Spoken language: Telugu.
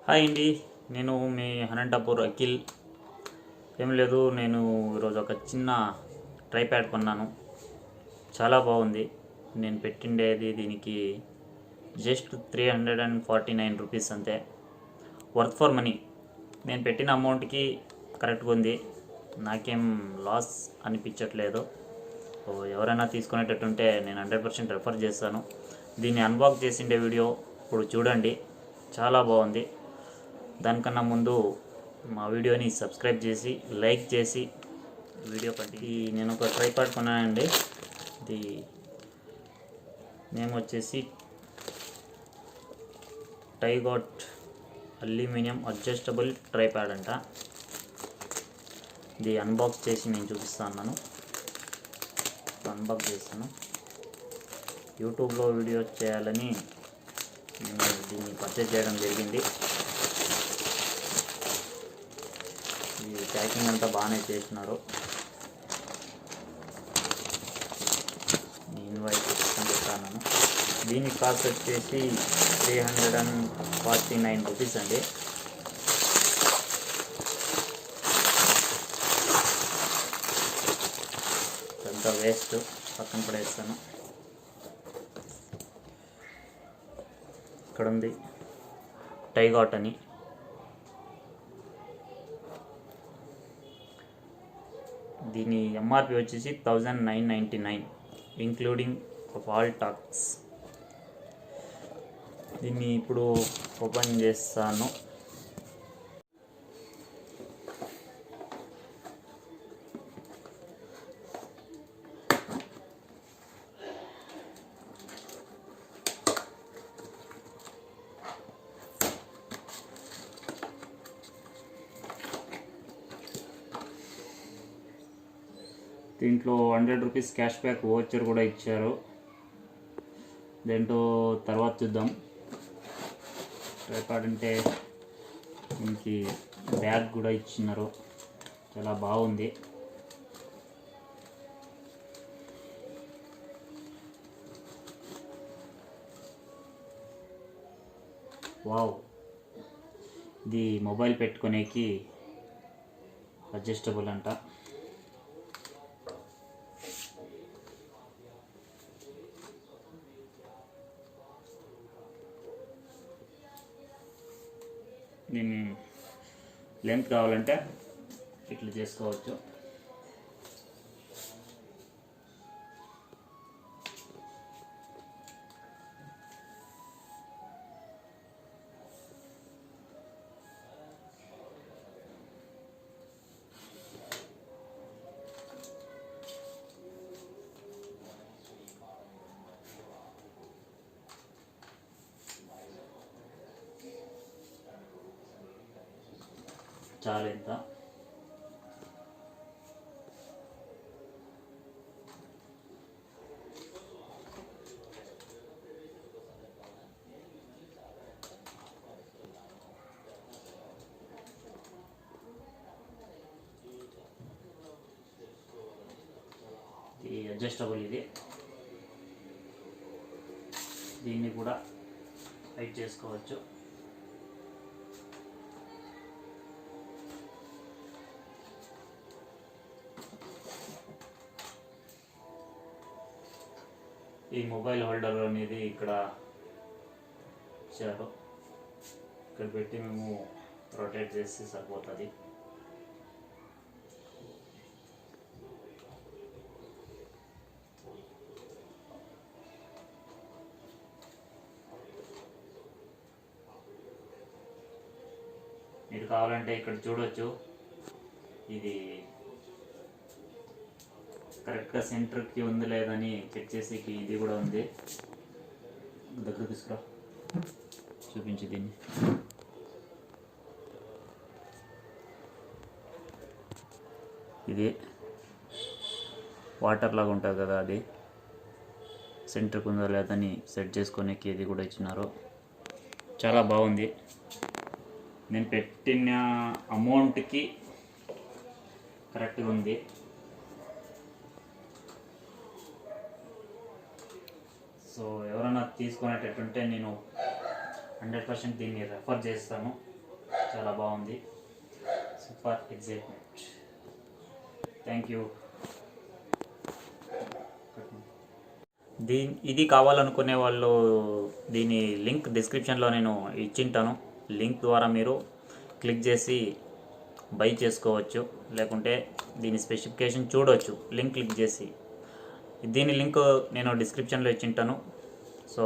హాయ్ అండి, నేను మీ అనంతపూర్ అఖిల్. ఏం లేదు, నేను ఈరోజు ఒక చిన్న ట్రైప్యాడ్ కొన్నాను. చాలా బాగుంది. నేను పెట్టిండేది దీనికి జస్ట్ 349 రూపీస్ అంతే. Worth for money. నేను పెట్టిన అమౌంట్కి కరెక్ట్గా ఉంది. నాకేం లాస్ అనిపించట్లేదు. సో ఎవరైనా తీసుకునేటట్టుంటే నేను 100% రెఫర్ చేస్తాను. దీన్ని అన్బాక్స్ చేసిండే వీడియో ఇప్పుడు చూడండి, చాలా బాగుంది. దానికన్నా ముందు మా వీడియోని సబ్స్క్రైబ్ చేసి లైక్ చేసి వీడియో కంటిన్యూ. నేను ఒక ట్రైపాడ్ కొన్నానండి. ఇది నేమ్ వచ్చేసి టైగాట్ అల్యూమినియం అడ్జస్టబుల్ ట్రైపాడ్ అంట. ఇది అన్బాక్స్ చేసి నేను చూపిస్తాను. అన్బాక్స్ చేస్తాను. యూట్యూబ్లో వీడియోస్ చేయాలని నేను దీన్ని పర్చేజ్ చేయడం జరిగింది. ఈ ప్యాకింగ్ అంతా బాగానే చేసినారు. ఇన్వాయిస్ పెట్టాను. దీని కాస్ట్ వచ్చేసి 349 రూపీస్ అండి. అంతా వేస్ట్, పక్కన పడేస్తాను. ఇక్కడ ఉంది టైగాట్ అని. దీని ఎంఆర్పి వచ్చేసి 1999 ఇంక్లూడింగ్ ఆఫ్ ఆల్ టాక్స్. దీన్ని ఇప్పుడు ఓపెన్ చేస్తాను. దీంట్లో 100 రూపీస్ క్యాష్ బ్యాక్ వోచర్ కూడా ఇచ్చారు. దేంట్లో తర్వాత చూద్దాం. ట్రైపాడ్ అంటే దీనికి బ్యాగ్ కూడా ఇచ్చినారు. చాలా బాగుంది. వావ్, ఇది మొబైల్ పెట్టుకునేకి అడ్జస్టబుల్ అంట. దీన్ని లెంత్ కావాలంటే ఇట్లా చేసుకోవచ్చు. చాలా ఎంత ఇది అడ్జస్టబుల్. ఇది దీన్ని కూడా హైట్ చేసుకోవచ్చు. ఈ మొబైల్ హోల్డర్ అనేది ఇక్కడ ఇచ్చారు. ఇక్కడ పెట్టి మేము రొటేట్ చేసి సరిపోతుంది. మీరు కావాలంటే ఇక్కడ చూడవచ్చు. ఇది కరెక్ట్గా సెంటర్కి ఉంది లేదని చెక్ చేసేకి ఇది కూడా ఉంది. దగ్గర తీసుకురా, చూపించి దీన్ని. ఇది వాటర్ లాగా ఉంటుంది కదా, అది సెంటర్కి ఉందా లేదని సెట్ చేసుకునేకి ఇది కూడా ఇచ్చినారు. చాలా బాగుంది. నేను పెట్టిన అమౌంట్కి కరెక్ట్గా ఉంది. సో ఎవరైనా తీసుకునేటట్టుంటే నేను 100% దీన్ని రెఫర్ చేస్తాను. చాలా బాగుంది. Super excitement. Thank you. ఇది కావాలనుకునే వాళ్ళు దీని లింక్ డిస్క్రిప్షన్లో నేను ఇచ్చింటాను. లింక్ ద్వారా మీరు క్లిక్ చేసి బై చేసుకోవచ్చు, లేకుంటే దీని స్పెసిఫికేషన్ చూడవచ్చు లింక్ క్లిక్ చేసి. దీని లింక్ నేను డిస్క్రిప్షన్లో ఇచ్చింటాను. సో